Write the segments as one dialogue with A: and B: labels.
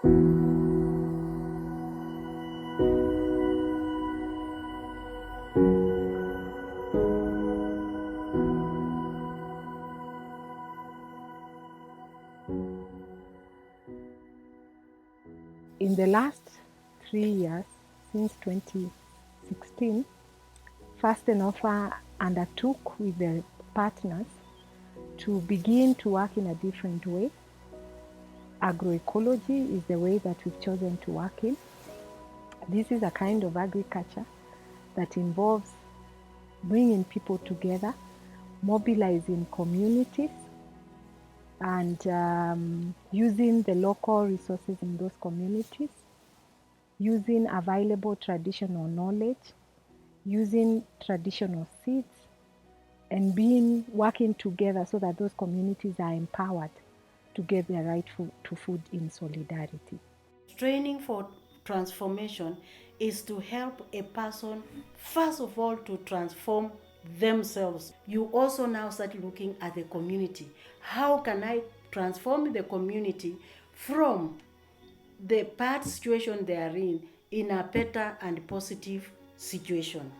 A: In the last 3 years, since 2016, First and Offer undertook with the partners to begin to work in a different way. Agroecology is the way that we've chosen to work in. This is a kind of agriculture that involves bringing people together, mobilizing communities, and using the local resources in those communities, using available traditional knowledge, using traditional seeds, and working together so that those communities are empowered to get their right to food in solidarity.
B: Training for transformation is to help a person, first of all, to transform themselves. You also now start looking at the community. How can I transform the community from the bad situation they are in a better and positive situation?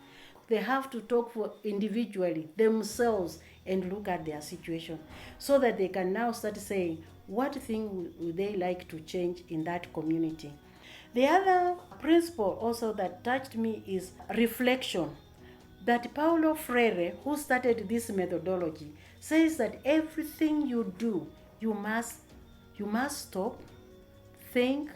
B: They have to talk for individually, themselves, and look at their situation so that they can now start saying what thing would they like to change in that community. The other principle also that touched me is reflection. That Paulo Freire, who started this methodology, says that everything you do, you must stop, think,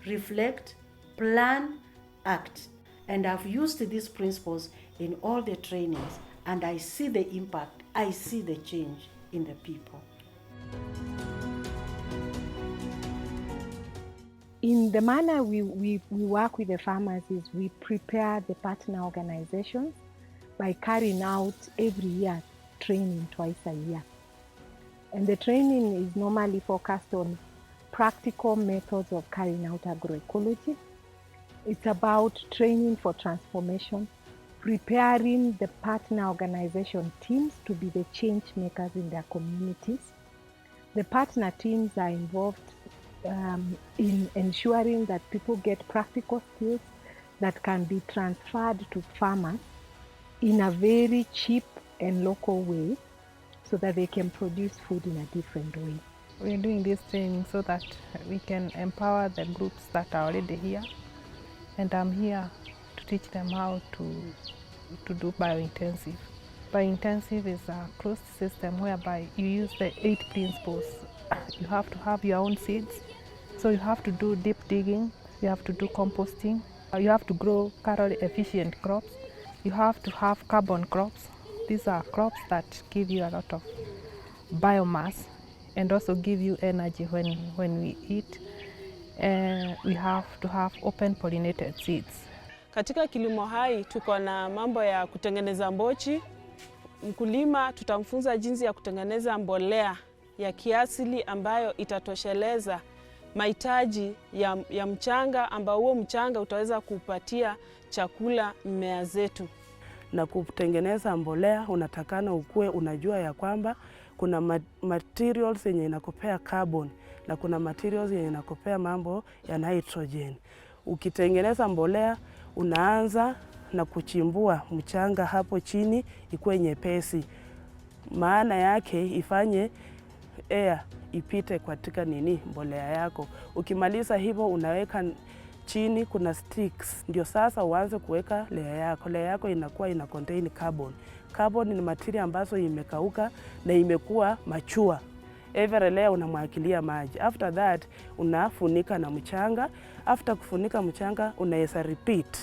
B: reflect, plan, act. And I've used these principles in all the trainings, and I see the impact, I see the change in the people.
A: In the manner we work with the farmers is we prepare the partner organizations by carrying out every year training twice a year. And the training is normally focused on practical methods of carrying out agroecology. It's about training for transformation, preparing the partner organization teams to be the change makers in their communities. The partner teams are involved in ensuring that people get practical skills that can be transferred to farmers in a very cheap and local way so that they can produce food in a different way.
C: We're doing this training so that we can empower the groups that are already here, and I'm here to teach them how to do biointensive. Biointensive is a closed system whereby you use the 8 principles. You have to have your own seeds, so you have to do deep digging, you have to do composting, you have to grow calorie efficient crops, you have to have carbon crops. These are crops that give you a lot of biomass and also give you energy when we eat. We have to have open pollinated seeds.
D: Katika kilimo hai tuko na mambo ya kutengeneza mbochi. Mkulima tutamfunza jinsi ya kutengeneza mbolea ya kiasili ambayo itatosheleza mahitaji ya mchanga, ambao huo mchanga utaweza kupatia chakula mmea zetu.
E: Na kutengeneza mbolea unatakana ukue unajua ya kwamba kuna materials yenye inakupea carbon na kuna materials yenye inakupea mambo ya nitrogen. Ukitengeneza mbolea unaanza na kuchimbua mchanga hapo chini ikuwe nyepesi. Maana yake ifanye air ipite katika mbolea yako. Ukimaliza hivyo unaweka chini kuna sticks, ndio sasa uanze kuweka layer yako. Layer yako inakuwa ina contain carbon. Carbon ni material ambazo imekauka na imekuwa machua. Every layer unamwagilia maji. After that unafunika na mchanga. After kufunika mchanga unaweza repeat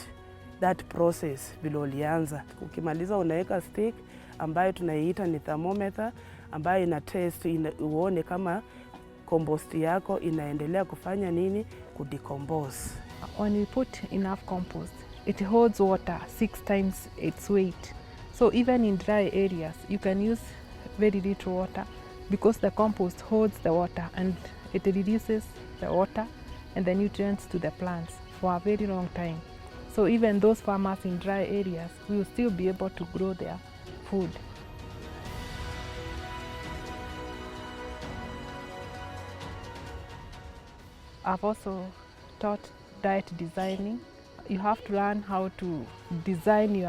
E: that process vile ulianza. Ukimaliza unaweka stick ambayo tunaiita ni thermometer, ambayo ina test uone kama compost yako inaendelea kufanya nini, kudecompose.
C: When we put enough compost, it holds water 6 times its weight. So even in dry areas, you can use very little water because the compost holds the water and it releases the water and the nutrients to the plants for a very long time. So even those farmers in dry areas will still be able to grow their food. I've also taught diet designing. You have to learn how to design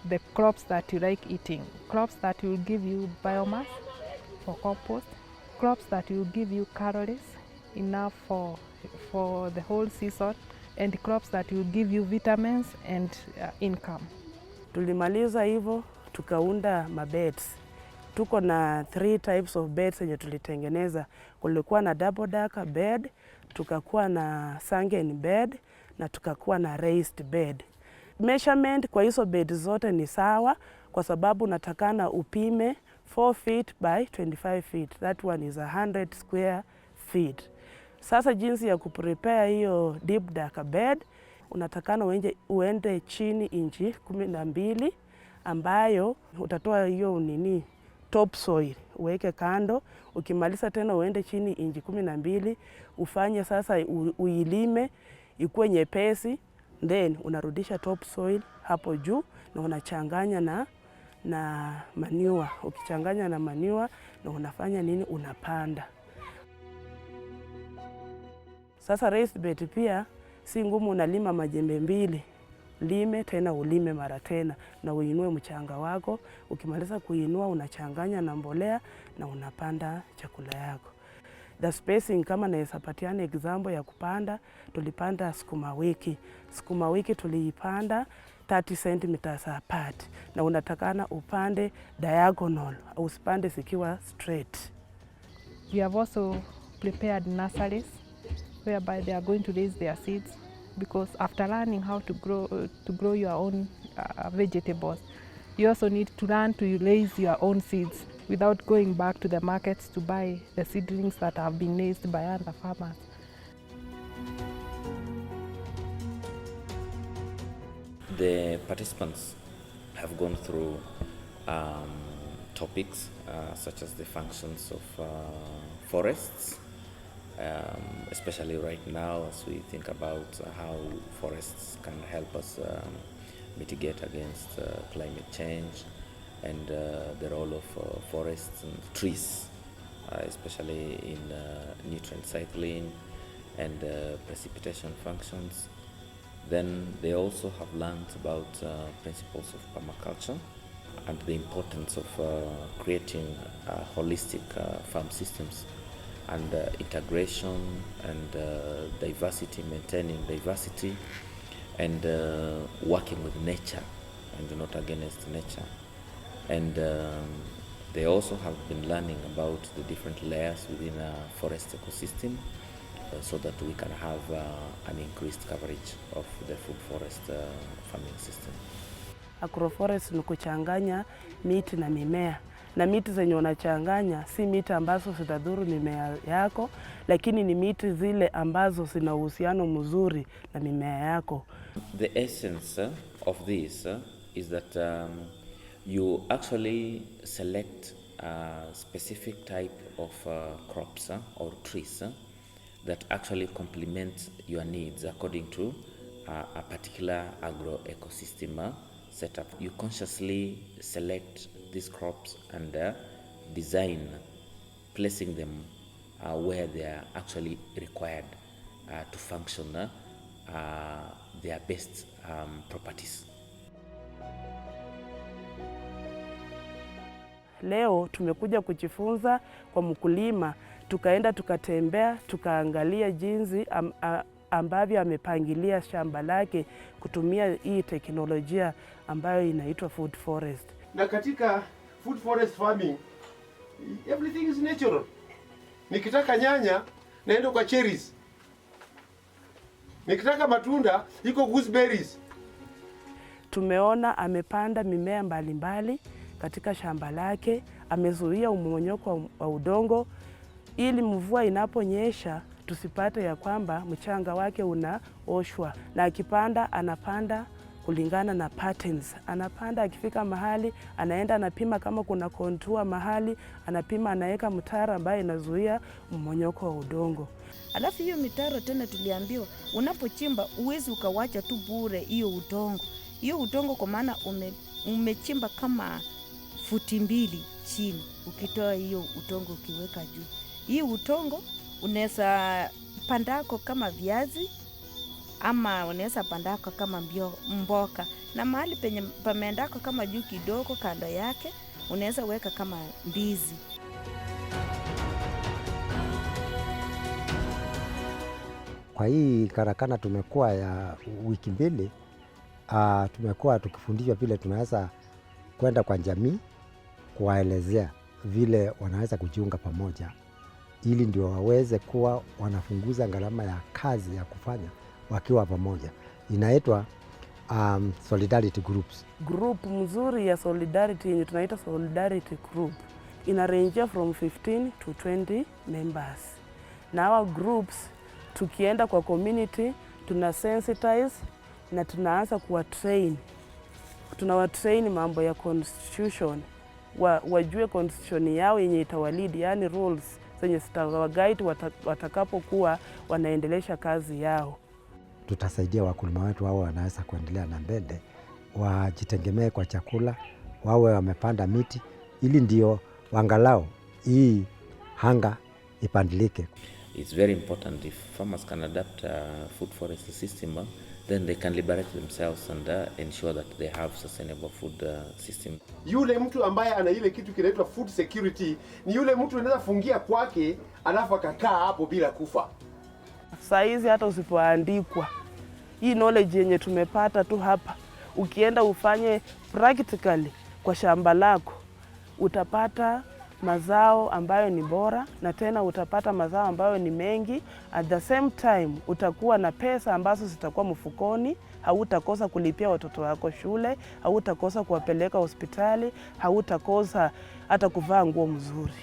C: the crops that you like eating. Crops that will give you biomass for compost, crops that will give you calories enough for the whole season, and crops that will give you vitamins and income.
E: Tulimaliza hivyo tukaunda mabeds. Tuko na 3 types of beds yenye tulitengeneza. Kulikuwa na double decker bed, tukakuwa na sunken bed na tukakuwa na raised bed. Measurement kwa hizo bed zote ni sawa kwa sababu natakana upime 4 feet by 25 feet. That one is 100 square feet. Sasa jinsi ya kuprepare hiyo deep decker bed, unatakana uende chini inchi 12 ambayo utatoa hiyo topsoil uweke kando. Ukimaliza tena uende chini inchi 12 ufanye sasa uilime ikuwe nyepesi, then unarudisha topsoil hapo juu na unachanganya na manure. Ukichanganya na manure na unafanya unapanda. Sasa raised bed pia si ngumu, unalima majembe 2, lime tena ulime mara tena na uinue mchanga wako. Ukimaliza kuinua unachanganya na mbolea na unapanda chakula yako. The spacing kama naweza patiana example ya kupanda, tulipanda sukuma wiki. Sukuma wiki tuliipanda 30 centimeters apart na unatakana upande diagonal, usipande zikiwa straight.
C: We have also prepared nurseries whereby they are going to raise their seeds, because after learning how to grow your own vegetables, you also need to learn to raise your own seeds without going back to the markets to buy the seedlings that have been raised by other farmers.
F: The participants have gone through topics such as the functions of forests, especially right now as we think about how forests can help us mitigate against climate change, and the role of forests and trees, especially in nutrient cycling and precipitation functions. Then they also have learned about principles of permaculture and the importance of creating holistic farm systems and integration and diversity, maintaining diversity, and working with nature and not against nature. And they also have been learning about the different layers within a forest ecosystem, so that we can have an increased coverage of the food forest farming system.
E: Agroforest ni kuchanganya miti na mimea, na miti zenye unachanganya si miti ambazo zitadhuru mimea yako, lakini ni miti zile ambazo zina uhusiano mzuri na mimea yako.
F: The essence of this is that you actually select a specific type of crops or trees that actually complement your needs according to a particular agroecosystem setup. You consciously select these crops and design placing them where they are actually required to function their best properties.
E: Leo tumekuja kujifunza kwa mkulima, tukaenda tukatembea, tukaangalia jinsi ambavyo amepangilia shamba lake kutumia hii teknolojia ambayo inaitwa food forest.
G: Na katika food forest farming, everything is natural. Nikitaka nyanya, naenda kwa cherries. Nikitaka matunda, iko gooseberries.
E: Tumeona amepanda mimea mbalimbali katika shamba lake, amezuia mmomonyoko wa udongo ili mvua inaponyesha tusipate ya kwamba mchanga wake unaoshwa, na akipanda anapanda kulingana na patterns. Anapanda, akifika mahali anaenda anapima kama kuna kontua mahali, anapima, anaweka mtaro ambaye inazuia mmomonyoko wa udongo.
H: Alafu hiyo mitaro tena tuliambiwa unapochimba uwezi ukawacha tu bure hiyo udongo. Hiyo udongo kwa maana umechimba kama futi 2 chini, ukitoa hiyo udongo ukiweka juu. Hii udongo unaweza pandako kama viazi ama unaweza pandako kama mboka, na mahali penye pameendako kama juu kidogo kando yake unaweza weka kama ndizi.
I: Kwa hii karakana tumekuwa ya wiki mbili, tumekuwa tukifundishwa vile tunaweza kwenda kwa jamii kuwaelezea vile wanaweza kujiunga pamoja, ili ndio waweze kuwa wanafunguza gharama ya kazi ya kufanya wakiwa pamoja. Inaitwa solidarity groups.
E: Group mzuri ya solidarity yenye tunaita solidarity group ina range from 15 to 20 members. Na our groups tukienda kwa community tuna sensitize na tunaanza kuwa train. Tunawatrain mambo ya constitution, wajue constitution yao yenye itawalidi, yani rules zenye zitawaguide watakapokuwa wanaendelesha kazi yao.
I: Tutasaidia wakulima wetu wao wanaweza kuendelea na mbele, wajitegemee kwa chakula, wawe wamepanda miti, ili ndio wangalao hii hanga ipandilike.
F: It's very important if farmers can adapt food forest system, then they can liberate themselves and ensure that they have sustainable food system.
G: Yule mtu ambaye ana ile kitu kinaitwa food security ni yule mtu anaweza fungia kwake alafu akakaa hapo bila kufa.
E: Saa hizi hata usipoandikwa, hii knowledge yenye tumepata tu hapa, ukienda ufanye practically kwa shamba lako, utapata mazao ambayo ni bora, na tena utapata mazao ambayo ni mengi. At the same time utakuwa na pesa ambazo zitakuwa mfukoni, hautakosa kulipia watoto wako shule, hautakosa kuwapeleka hospitali, hautakosa hata kuvaa nguo mzuri.